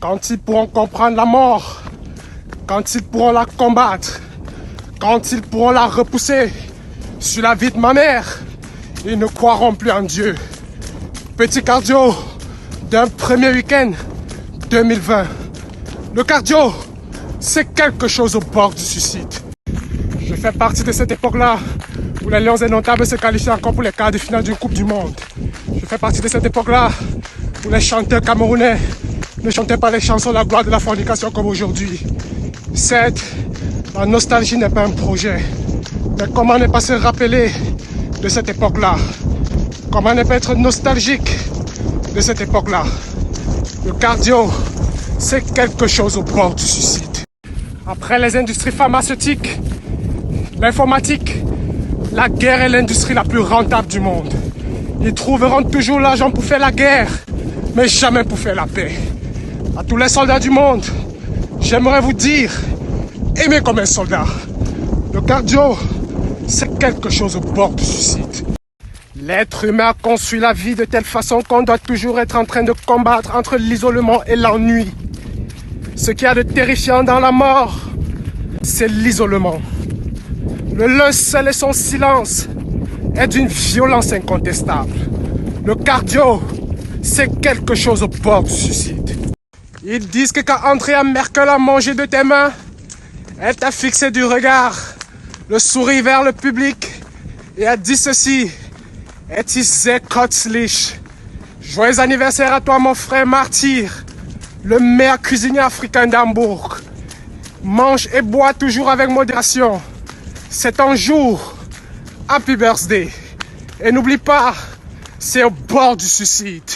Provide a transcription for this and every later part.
Quand ils pourront comprendre la mort, quand ils pourront la combattre, quand ils pourront la repousser sur la vie de ma mère, ils ne croiront plus en Dieu. Petit cardio d'un premier week-end 2020. Le cardio, c'est quelque chose au bord du suicide. Je fais partie de cette époque-là où les Lions Indomptables se qualifient encore pour les quarts de finale d'une Coupe du Monde. Je fais partie de cette époque-là où les chanteurs camerounais ne chantaient pas les chansons de la gloire de la fornication comme aujourd'hui. Certes, la nostalgie n'est pas un projet. Mais comment ne pas se rappeler de cette époque-là? Comment ne pas être nostalgique de cette époque-là? Le cardio, c'est quelque chose au bord du suicide. Après les industries pharmaceutiques, l'informatique, la guerre est l'industrie la plus rentable du monde. Ils trouveront toujours l'argent pour faire la guerre, mais jamais pour faire la paix. À tous les soldats du monde, j'aimerais vous dire, aimez comme un soldat. Le cardio, c'est quelque chose au bord du suicide. L'être humain a conçu la vie de telle façon qu'on doit toujours être en train de combattre entre l'isolement et l'ennui. Ce qu'il y a de terrifiant dans la mort, c'est l'isolement. Le linceul et son silence est d'une violence incontestable. Le cardio, c'est quelque chose au bord du suicide. Ils disent que quand Angela Merkel a mangé de tes mains, elle t'a fixé du regard, le sourire vers le public et a dit ceci: Et is sehr köstlich. Joyeux anniversaire à toi mon frère martyr, le meilleur cuisinier africain d'Hambourg. Mange et bois toujours avec modération. C'est ton jour. Happy birthday. Et n'oublie pas, c'est au bord du suicide.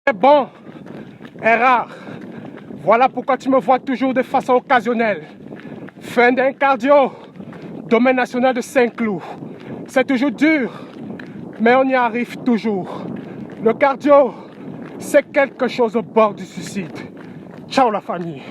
C'est bon et rare. Voilà pourquoi tu me vois toujours de façon occasionnelle. Fin d'un cardio, domaine national de Saint-Cloud. C'est toujours dur, mais on y arrive toujours. Le cardio, c'est quelque chose au bord du suicide. Ciao la famille.